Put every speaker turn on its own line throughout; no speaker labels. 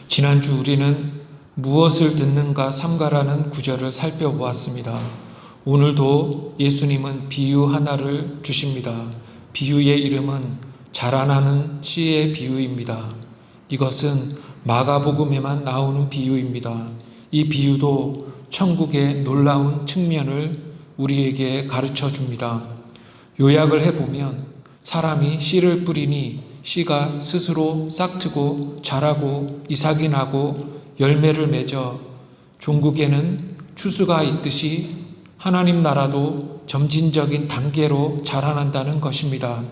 지난주 우리는 무엇을 듣는가 삼가라는 구절을 살펴보았습니다. 오늘도 예수님은 비유 하나를 주십니다. 비유의 이름은 자라나는 씨의 비유입니다. 이것은 마가복음에만 나오는 비유입니다. 이 비유도 천국의 놀라운 측면을 우리에게 가르쳐 줍니다. 요약을 해보면 사람이 씨를 뿌리니 씨가 스스로 싹트고 자라고 이삭이 나고 열매를 맺어 종국에는 추수가 있듯이 하나님 나라도 점진적인 단계로 자라난다는 것입니다.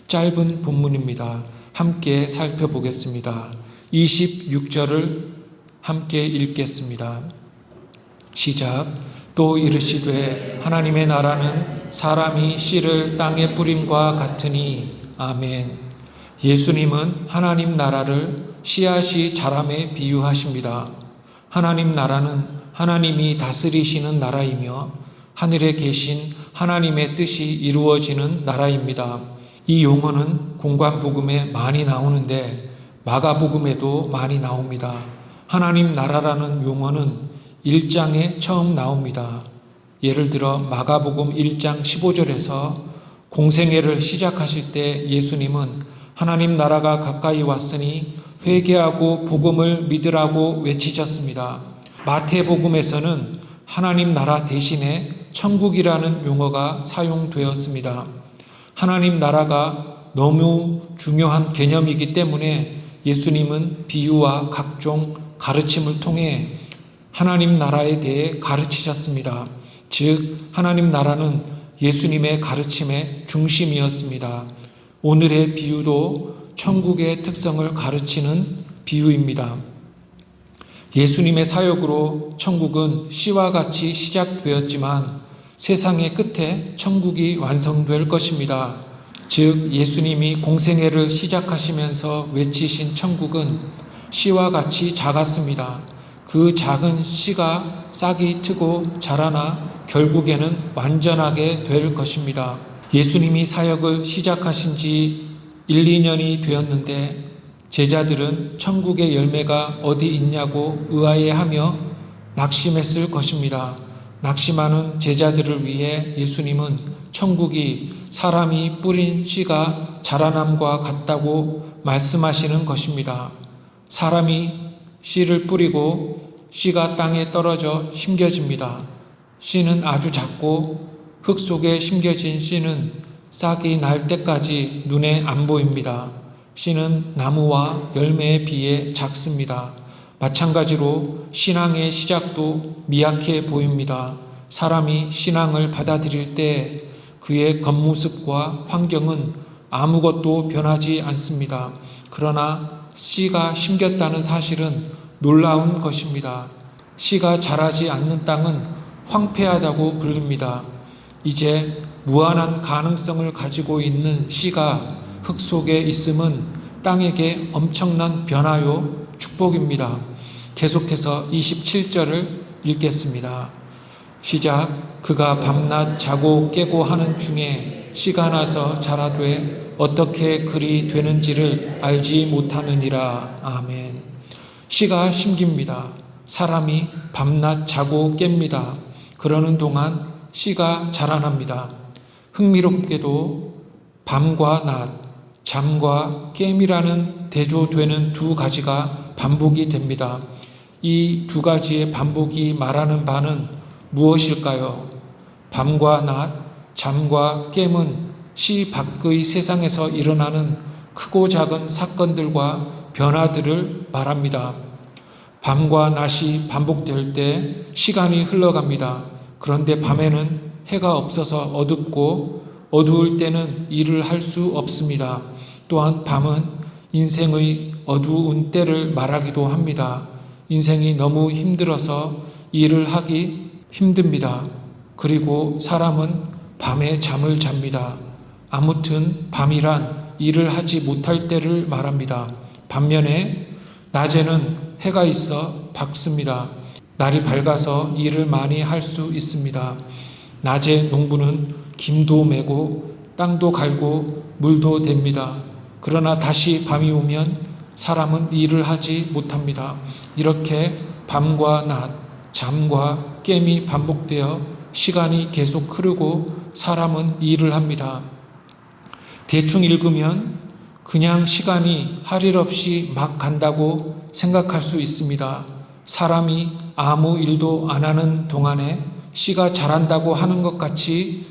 짧은 본문입니다. 함께 살펴보겠습니다. 26절을 함께 읽겠습니다. 시작. 또 이르시되 하나님의 나라는 사람이 씨를 땅에 뿌림과 같으니. 아멘. 예수님은 하나님 나라를 씨앗이 자람에 비유하십니다. 하나님 나라는 하나님이 다스리시는 나라이며 하늘에 계신 하나님의 뜻이 이루어지는 나라입니다. 이 용어는 공관복음에 많이 나오는데 마가복음에도 많이 나옵니다. 하나님 나라라는 용어는 1장에 처음 나옵니다. 예를 들어 마가복음 1장 15절에서 공생애를 시작하실 때 예수님은 하나님 나라가 가까이 왔으니 회개하고 복음을 믿으라고 외치셨습니다. 마태복음에서는 하나님 나라 대신에 천국이라는 용어가 사용되었습니다. 하나님 나라가 너무 중요한 개념이기 때문에 예수님은 비유와 각종 가르침을 통해 하나님 나라에 대해 가르치셨습니다. 즉 하나님 나라는 예수님의 가르침의 중심이었습니다. 오늘의 비유도 천국의 특성을 가르치는 비유입니다. 예수님의 사역으로 천국은 씨와 같이 시작되었지만 세상의 끝에 천국이 완성될 것입니다. 즉 예수님이 공생애를 시작하시면서 외치신 천국은 씨와 같이 작았습니다. 그 작은 씨가 싹이 트고 자라나 결국에는 완전하게 될 것입니다. 예수님이 사역을 시작하신 지 1, 2년이 되었는데 제자들은 천국의 열매가 어디 있냐고 의아해하며 낙심했을 것입니다. 낙심하는 제자들을 위해 예수님은 천국이 사람이 뿌린 씨가 자라남과 같다고 말씀하시는 것입니다. 사람이 씨를 뿌리고 씨가 땅에 떨어져 심겨집니다. 씨는 아주 작고 흙 속에 심겨진 씨는 싹이 날 때까지 눈에 안 보입니다. 씨는 나무와 열매에 비해 작습니다. 마찬가지로 신앙의 시작도 미약해 보입니다. 사람이 신앙을 받아들일 때 그의 겉모습과 환경은 아무것도 변하지 않습니다. 그러나 씨가 심겼다는 사실은 놀라운 것입니다. 씨가 자라지 않는 땅은 황폐하다고 불립니다. 이제 무한한 가능성을 가지고 있는 씨가 흙 속에 있음은 땅에게 엄청난 변화요 축복입니다. 계속해서 27절을 읽겠습니다. 시작. 그가 밤낮 자고 깨고 하는 중에 씨가 나서 자라되 어떻게 그리 되는지를 알지 못하느니라. 아멘. 씨가 심깁니다. 사람이 밤낮 자고 깹니다. 그러는 동안 씨가 자라납니다. 흥미롭게도 밤과 낮, 잠과 깸이라는 대조되는 두 가지가 반복이 됩니다. 이 두 가지의 반복이 말하는 바는 무엇일까요? 밤과 낮, 잠과 깸은 씨 밖의 세상에서 일어나는 크고 작은 사건들과 변화들을 말합니다. 밤과 낮이 반복될 때 시간이 흘러갑니다. 그런데 밤에는 해가 없어서 어둡고 어두울 때는 일을 할 수 없습니다. 또한 밤은 인생의 어두운 때를 말하기도 합니다. 인생이 너무 힘들어서 일을 하기 힘듭니다. 그리고 사람은 밤에 잠을 잡니다. 아무튼 밤이란 일을 하지 못할 때를 말합니다. 반면에 낮에는 해가 있어 밝습니다. 날이 밝아서 일을 많이 할 수 있습니다. 낮에 농부는 김도 메고 땅도 갈고 물도 댑니다. 그러나 다시 밤이 오면 사람은 일을 하지 못합니다. 이렇게 밤과 낮, 잠과 깸이 반복되어 시간이 계속 흐르고 사람은 일을 합니다. 대충 읽으면 그냥 시간이 할 일 없이 막 간다고 생각할 수 있습니다. 사람이 아무 일도 안 하는 동안에 씨가 자란다고 하는 것 같이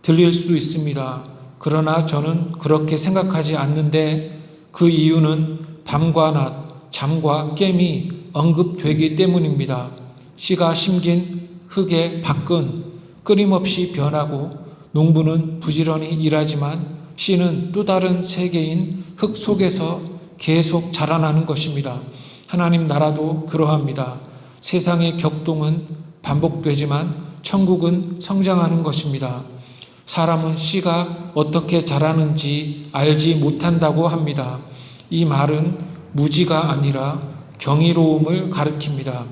들릴 수 있습니다. 그러나 저는 그렇게 생각하지 않는데 그 이유는 밤과 낮, 잠과 깸이 언급되기 때문입니다. 씨가 심긴 흙의 밖은 끊임없이 변하고 농부는 부지런히 일하지만 씨는 또 다른 세계인 흙 속에서 계속 자라나는 것입니다. 하나님 나라도 그러합니다. 세상의 격동은 반복되지만 천국은 성장하는 것입니다. 사람은 씨가 어떻게 자라는지 알지 못한다고 합니다. 이 말은 무지가 아니라 경이로움을 가리킵니다.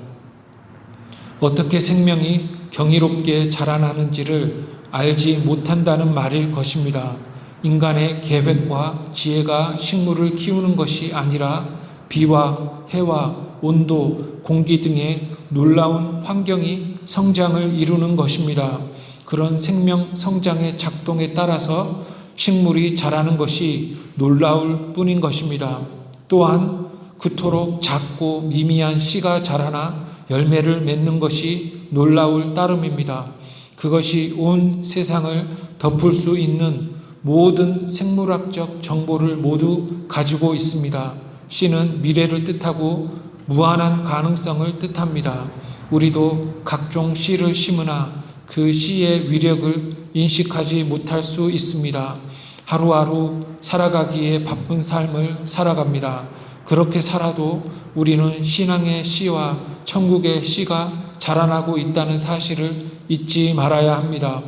어떻게 생명이 경이롭게 자라나는지를 알지 못한다는 말일 것입니다. 인간의 계획과 지혜가 식물을 키우는 것이 아니라 비와 해와 온도, 공기 등의 놀라운 환경이 성장을 이루는 것입니다. 그런 생명 성장의 작동에 따라서 식물이 자라는 것이 놀라울 뿐인 것입니다. 또한 그토록 작고 미미한 씨가 자라나 열매를 맺는 것이 놀라울 따름입니다. 그것이 온 세상을 덮을 수 있는 모든 생물학적 정보를 모두 가지고 있습니다. 씨는 미래를 뜻하고 무한한 가능성을 뜻합니다. 우리도 각종 씨를 심으나 그 씨의 위력을 인식하지 못할 수 있습니다. 하루하루 살아가기에 바쁜 삶을 살아갑니다. 그렇게 살아도 우리는 신앙의 씨와 천국의 씨가 자라나고 있다는 사실을 잊지 말아야 합니다.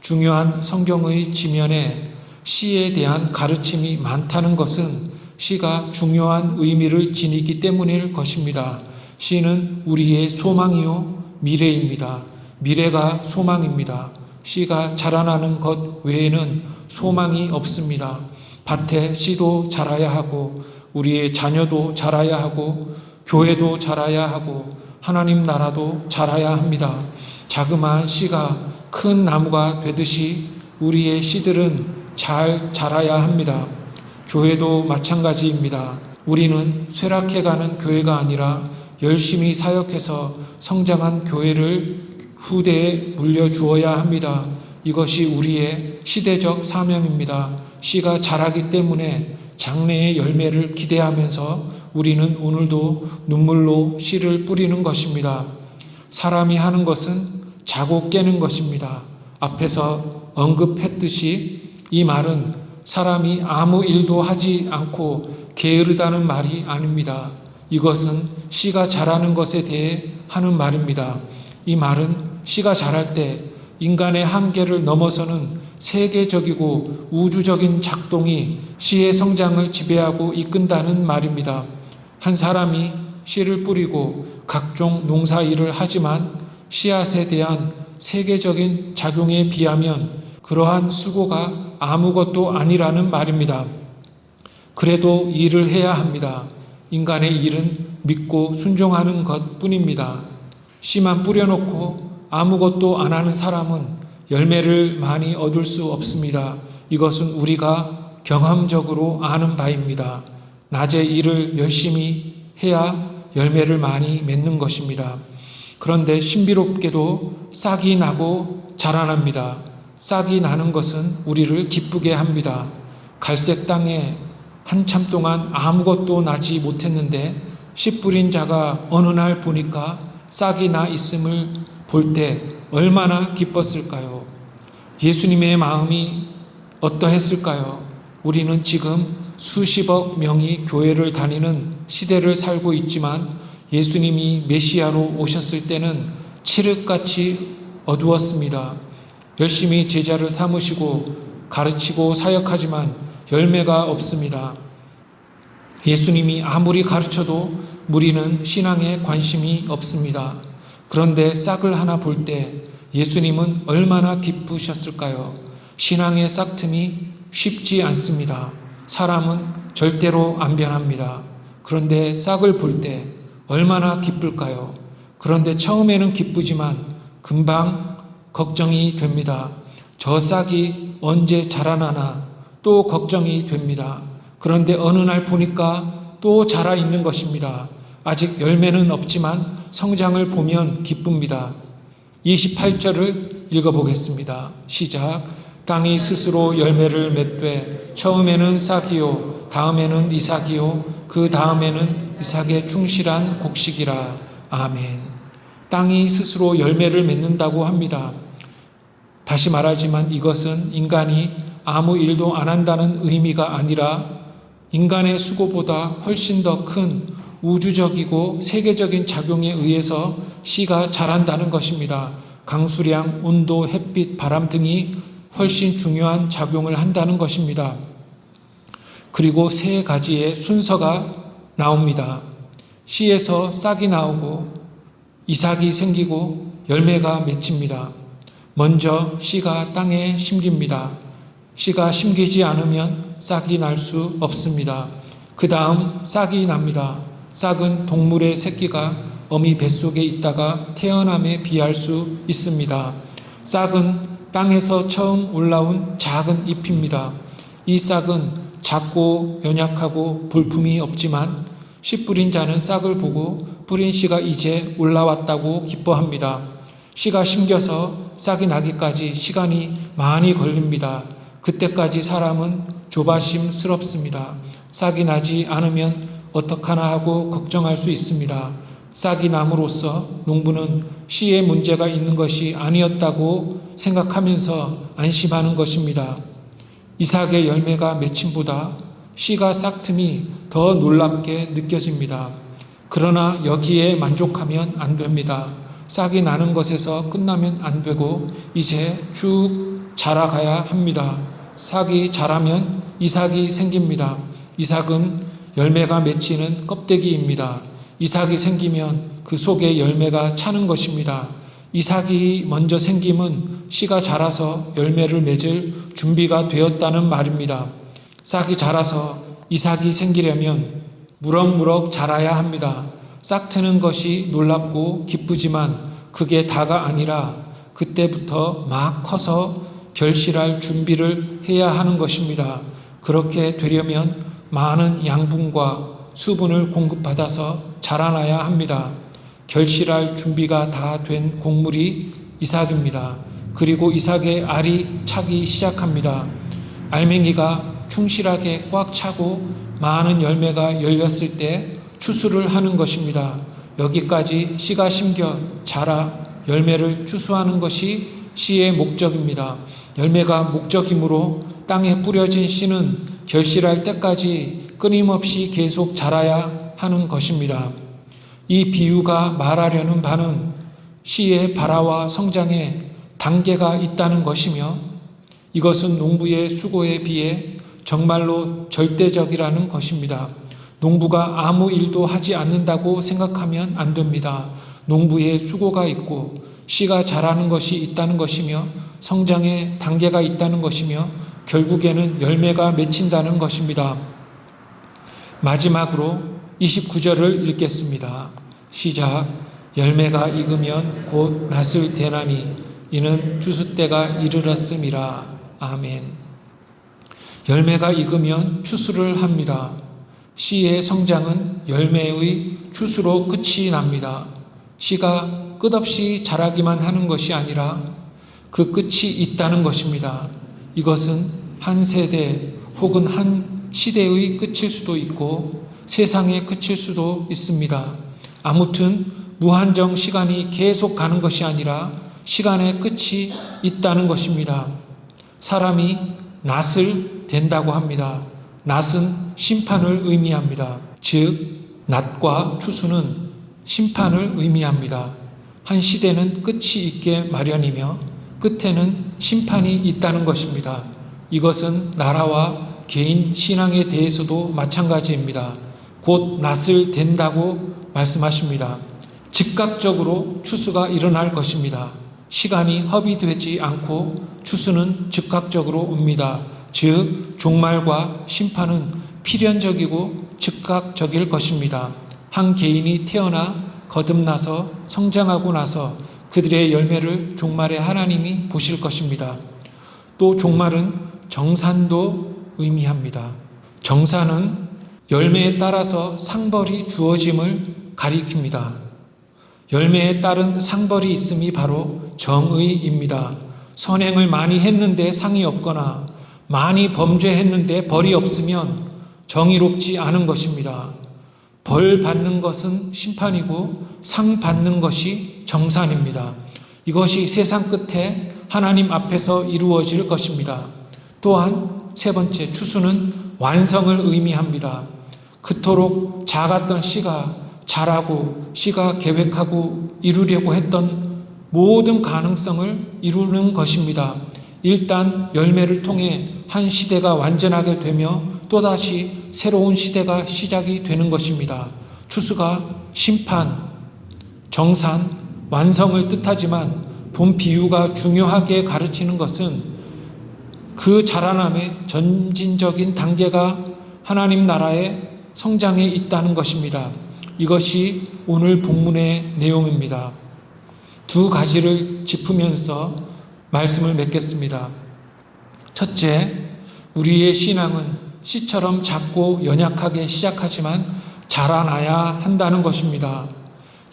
중요한 성경의 지면에 씨에 대한 가르침이 많다는 것은 씨가 중요한 의미를 지니기 때문일 것입니다. 씨는 우리의 소망이요 미래입니다. 미래가 소망입니다. 씨가 자라나는 것 외에는 소망이 없습니다. 밭에 씨도 자라야 하고 우리의 자녀도 자라야 하고 교회도 자라야 하고 하나님 나라도 자라야 합니다. 자그마한 씨가 큰 나무가 되듯이 우리의 씨들은 잘 자라야 합니다. 교회도 마찬가지입니다. 우리는 쇠락해가는 교회가 아니라 열심히 사역해서 성장한 교회를 후대에 물려주어야 합니다. 이것이 우리의 시대적 사명입니다. 씨가 자라기 때문에 장래의 열매를 기대하면서 우리는 오늘도 눈물로 씨를 뿌리는 것입니다. 사람이 하는 것은 자고 깨는 것입니다. 앞에서 언급했듯이 이 말은 사람이 아무 일도 하지 않고 게으르다는 말이 아닙니다. 이것은 씨가 자라는 것에 대해 하는 말입니다. 이 말은 씨가 자랄 때 인간의 한계를 넘어서는 세계적이고 우주적인 작동이 씨의 성장을 지배하고 이끈다는 말입니다. 한 사람이 씨를 뿌리고 각종 농사 일을 하지만 씨앗에 대한 세계적인 작용에 비하면 그러한 수고가 아무것도 아니라는 말입니다. 그래도 일을 해야 합니다. 인간의 일은 믿고 순종하는 것 뿐입니다. 씨만 뿌려놓고 아무것도 안 하는 사람은 열매를 많이 얻을 수 없습니다. 이것은 우리가 경험적으로 아는 바입니다. 낮에 일을 열심히 해야 열매를 많이 맺는 것입니다. 그런데 신비롭게도 싹이 나고 자라납니다. 싹이 나는 것은 우리를 기쁘게 합니다. 갈색 땅에 한참 동안 아무것도 나지 못했는데 씨 뿌린 자가 어느 날 보니까 싹이 나 있음을 볼 때 얼마나 기뻤을까요? 예수님의 마음이 어떠했을까요? 우리는 지금 수십억 명이 교회를 다니는 시대를 살고 있지만 예수님이 메시아로 오셨을 때는 칠흑같이 어두웠습니다. 열심히 제자를 삼으시고 가르치고 사역하지만 열매가 없습니다. 예수님이 아무리 가르쳐도 무리는 신앙에 관심이 없습니다. 그런데 싹을 하나 볼 때 예수님은 얼마나 기쁘셨을까요? 신앙의 싹틈이 쉽지 않습니다. 사람은 절대로 안 변합니다. 그런데 싹을 볼 때 얼마나 기쁠까요? 그런데 처음에는 기쁘지만 금방 걱정이 됩니다. 저 싹이 언제 자라나나 또 걱정이 됩니다. 그런데 어느 날 보니까 또 자라 있는 것입니다. 아직 열매는 없지만 성장을 보면 기쁩니다. 28절을 읽어보겠습니다. 시작. 땅이 스스로 열매를 맺되 처음에는 싹이요 다음에는 이삭이요 그 다음에는 이삭의 충실한 곡식이라. 아멘. 땅이 스스로 열매를 맺는다고 합니다. 다시 말하지만 이것은 인간이 아무 일도 안 한다는 의미가 아니라 인간의 수고보다 훨씬 더 큰 우주적이고 세계적인 작용에 의해서 씨가 자란다는 것입니다. 강수량, 온도, 햇빛, 바람 등이 훨씬 중요한 작용을 한다는 것입니다. 그리고 세 가지의 순서가 나옵니다. 씨에서 싹이 나오고 이삭이 생기고 열매가 맺힙니다. 먼저 씨가 땅에 심깁니다. 씨가 심기지 않으면 싹이 날 수 없습니다. 그 다음 싹이 납니다. 싹은 동물의 새끼가 어미 뱃속에 있다가 태어남에 비할 수 있습니다. 싹은 땅에서 처음 올라온 작은 잎입니다. 이 싹은 작고 연약하고 볼품이 없지만 씨 뿌린 자는 싹을 보고 뿌린 씨가 이제 올라왔다고 기뻐합니다. 씨가 심겨서 싹이 나기까지 시간이 많이 걸립니다. 그때까지 사람은 조바심스럽습니다. 싹이 나지 않으면 어떡하나 하고 걱정할 수 있습니다. 싹이 남으로써 농부는 씨에 문제가 있는 것이 아니었다고 생각하면서 안심하는 것입니다. 이삭의 열매가 맺힘보다 씨가 싹 틈이 더 놀랍게 느껴집니다. 그러나 여기에 만족하면 안 됩니다. 싹이 나는 것에서 끝나면 안 되고 이제 쭉 자라가야 합니다. 싹이 자라면 이삭이 생깁니다. 이삭은 열매가 맺히는 껍데기입니다. 이삭이 생기면 그 속에 열매가 차는 것입니다. 이삭이 먼저 생김은 씨가 자라서 열매를 맺을 준비가 되었다는 말입니다. 싹이 자라서 이삭이 생기려면 무럭무럭 자라야 합니다. 싹 트는 것이 놀랍고 기쁘지만 그게 다가 아니라 그때부터 막 커서 결실할 준비를 해야 하는 것입니다. 그렇게 되려면 많은 양분과 수분을 공급받아서 자라나야 합니다. 결실할 준비가 다 된 곡물이 이삭입니다. 그리고 이삭의 알이 차기 시작합니다. 알맹이가 충실하게 꽉 차고 많은 열매가 열렸을 때 추수를 하는 것입니다. 여기까지 씨가 심겨 자라 열매를 추수하는 것이 씨의 목적입니다. 열매가 목적이므로 땅에 뿌려진 씨는 결실할 때까지 끊임없이 계속 자라야 하는 것입니다. 이 비유가 말하려는 바는 씨의 발화와 성장에 단계가 있다는 것이며 이것은 농부의 수고에 비해 정말로 절대적이라는 것입니다. 농부가 아무 일도 하지 않는다고 생각하면 안 됩니다. 농부의 수고가 있고 씨가 자라는 것이 있다는 것이며 성장의 단계가 있다는 것이며 결국에는 열매가 맺힌다는 것입니다. 마지막으로 29절을 읽겠습니다. 시작. 열매가 익으면 곧 낫을 대나니 이는 추수 때가 이르렀음이라. 아멘. 열매가 익으면 추수를 합니다. 씨의 성장은 열매의 추수로 끝이 납니다. 씨가 끝없이 자라기만 하는 것이 아니라 그 끝이 있다는 것입니다. 이것은 한 세대 혹은 한 시대의 끝일 수도 있고 세상의 끝일 수도 있습니다. 아무튼 무한정 시간이 계속 가는 것이 아니라 시간의 끝이 있다는 것입니다. 사람이 낫을 된다고 합니다. 낫은 심판을 의미합니다. 즉 낫과 추수는 심판을 의미합니다. 한 시대는 끝이 있게 마련이며 끝에는 심판이 있다는 것입니다. 이것은 나라와 개인 신앙에 대해서도 마찬가지입니다. 곧 낫을 된다고 말씀하십니다. 즉각적으로 추수가 일어날 것입니다. 시간이 허비되지 않고 추수는 즉각적으로 옵니다. 즉 종말과 심판은 필연적이고 즉각적일 것입니다. 한 개인이 태어나 거듭나서 성장하고 나서 그들의 열매를 종말에 하나님이 보실 것입니다. 또 종말은 정산도 의미합니다. 정산은 열매에 따라서 상벌이 주어짐을 가리킵니다. 열매에 따른 상벌이 있음이 바로 정의입니다. 선행을 많이 했는데 상이 없거나 많이 범죄했는데 벌이 없으면 정의롭지 않은 것입니다. 벌 받는 것은 심판이고 상 받는 것이 정산입니다. 이것이 세상 끝에 하나님 앞에서 이루어질 것입니다. 또한 세 번째, 추수는 완성을 의미합니다. 그토록 작았던 씨가 자라고 씨가 계획하고 이루려고 했던 모든 가능성을 이루는 것입니다. 일단 열매를 통해 한 시대가 완전하게 되며 또다시 새로운 시대가 시작이 되는 것입니다. 추수가 심판, 정산, 완성을 뜻하지만 본 비유가 중요하게 가르치는 것은 그 자라남의 점진적인 단계가 하나님 나라의 성장에 있다는 것입니다. 이것이 오늘 본문의 내용입니다. 두 가지를 짚으면서 말씀을 맺겠습니다. 첫째, 우리의 신앙은 씨처럼 작고 연약하게 시작하지만 자라나야 한다는 것입니다.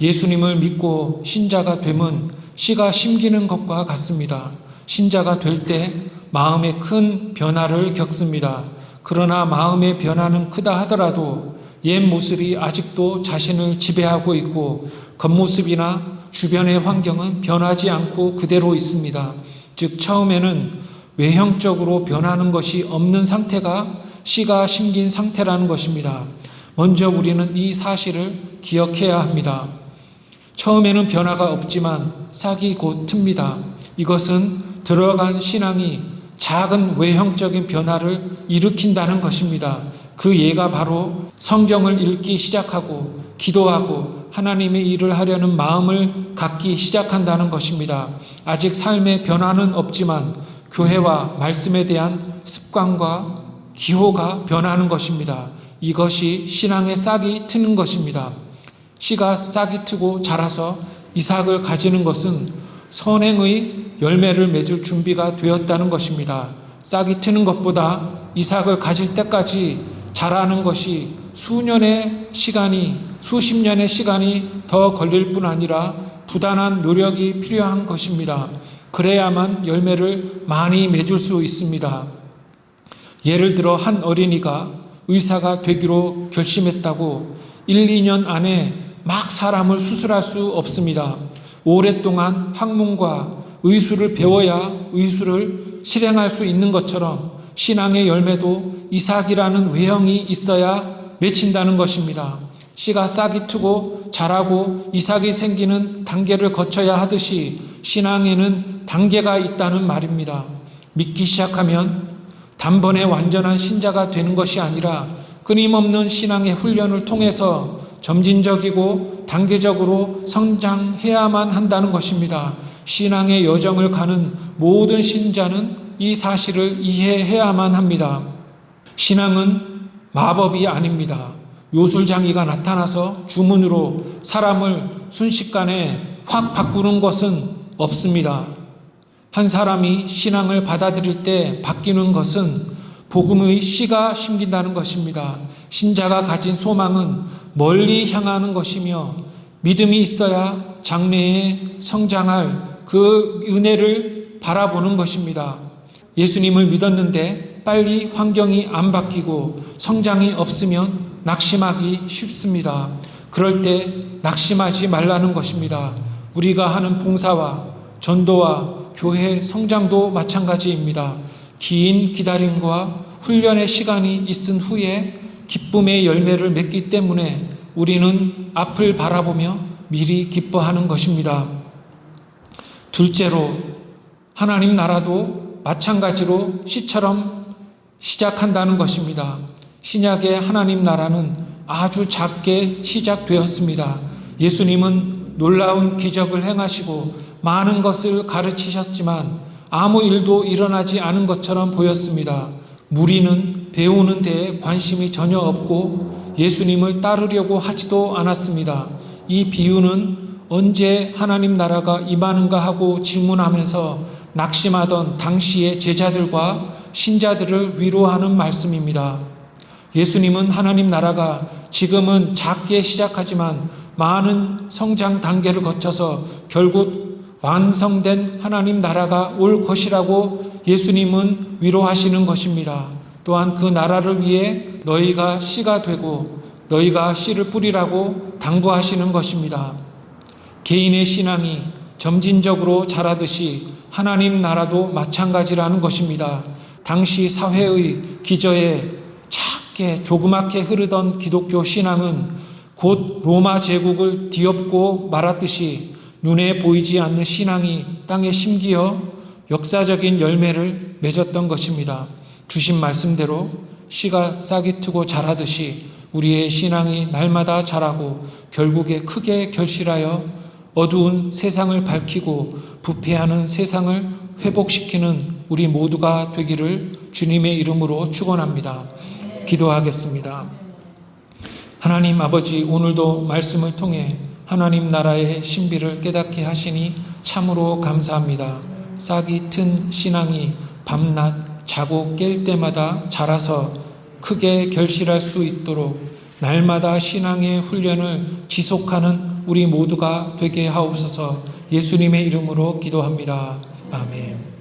예수님을 믿고 신자가 됨은 씨가 심기는 것과 같습니다. 신자가 될 때 마음에 큰 변화를 겪습니다. 그러나 마음의 변화는 크다 하더라도 옛 모습이 아직도 자신을 지배하고 있고 겉모습이나 주변의 환경은 변하지 않고 그대로 있습니다. 즉 처음에는 외형적으로 변하는 것이 없는 상태가 씨가 심긴 상태라는 것입니다. 먼저 우리는 이 사실을 기억해야 합니다. 처음에는 변화가 없지만 싹이 곧 틉니다. 이것은 들어간 신앙이 작은 외형적인 변화를 일으킨다는 것입니다. 그 예가 바로 성경을 읽기 시작하고 기도하고 하나님의 일을 하려는 마음을 갖기 시작한다는 것입니다. 아직 삶의 변화는 없지만 교회와 말씀에 대한 습관과 기호가 변하는 것입니다. 이것이 신앙의 싹이 트는 것입니다. 씨가 싹이 트고 자라서 이삭을 가지는 것은 선행의 열매를 맺을 준비가 되었다는 것입니다. 싹이 트는 것보다 이삭을 가질 때까지 자라는 것이 수년의 시간이, 수십 년의 시간이 더 걸릴 뿐 아니라 부단한 노력이 필요한 것입니다. 그래야만 열매를 많이 맺을 수 있습니다. 예를 들어 한 어린이가 의사가 되기로 결심했다고 1, 2년 안에 막 사람을 수술할 수 없습니다. 오랫동안 학문과 의술을 배워야 의술을 실행할 수 있는 것처럼 신앙의 열매도 이삭이라는 외형이 있어야 맺힌다는 것입니다. 씨가 싹이 트고 자라고 이삭이 생기는 단계를 거쳐야 하듯이 신앙에는 단계가 있다는 말입니다. 믿기 시작하면 단번에 완전한 신자가 되는 것이 아니라 끊임없는 신앙의 훈련을 통해서 점진적이고 단계적으로 성장해야만 한다는 것입니다. 신앙의 여정을 가는 모든 신자는 이 사실을 이해해야만 합니다. 신앙은 마법이 아닙니다. 요술장이가 나타나서 주문으로 사람을 순식간에 확 바꾸는 것은 없습니다. 한 사람이 신앙을 받아들일 때 바뀌는 것은 복음의 씨가 심긴다는 것입니다. 신자가 가진 소망은 멀리 향하는 것이며 믿음이 있어야 장래에 성장할 그 은혜를 바라보는 것입니다. 예수님을 믿었는데 빨리 환경이 안 바뀌고 성장이 없으면 낙심하기 쉽습니다. 그럴 때 낙심하지 말라는 것입니다. 우리가 하는 봉사와 전도와 교회 성장도 마찬가지입니다. 긴 기다림과 훈련의 시간이 있은 후에 기쁨의 열매를 맺기 때문에 우리는 앞을 바라보며 미리 기뻐하는 것입니다. 둘째로 하나님 나라도 마찬가지로 씨처럼 시작한다는 것입니다. 신약의 하나님 나라는 아주 작게 시작되었습니다. 예수님은 놀라운 기적을 행하시고 많은 것을 가르치셨지만 아무 일도 일어나지 않은 것처럼 보였습니다. 무리는 배우는 데에 관심이 전혀 없고 예수님을 따르려고 하지도 않았습니다. 이 비유는 언제 하나님 나라가 임하는가 하고 질문하면서 낙심하던 당시의 제자들과 신자들을 위로하는 말씀입니다. 예수님은 하나님 나라가 지금은 작게 시작하지만 많은 성장 단계를 거쳐서 결국 완성된 하나님 나라가 올 것이라고 예수님은 위로하시는 것입니다. 또한 그 나라를 위해 너희가 씨가 되고 너희가 씨를 뿌리라고 당부하시는 것입니다. 개인의 신앙이 점진적으로 자라듯이 하나님 나라도 마찬가지라는 것입니다. 당시 사회의 기저에 작게 조그맣게 흐르던 기독교 신앙은 곧 로마 제국을 뒤엎고 말았듯이 눈에 보이지 않는 신앙이 땅에 심기어 역사적인 열매를 맺었던 것입니다. 주신 말씀대로 씨가 싹이 트고 자라듯이 우리의 신앙이 날마다 자라고 결국에 크게 결실하여 어두운 세상을 밝히고 부패하는 세상을 회복시키는 우리 모두가 되기를 주님의 이름으로 축원합니다. 기도하겠습니다. 하나님 아버지, 오늘도 말씀을 통해 하나님 나라의 신비를 깨닫게 하시니 참으로 감사합니다. 싹이 튼 신앙이 밤낮 자고 깰 때마다 자라서 크게 결실할 수 있도록 날마다 신앙의 훈련을 지속하는 우리 모두가 되게 하옵소서. 예수님의 이름으로 기도합니다. 아멘.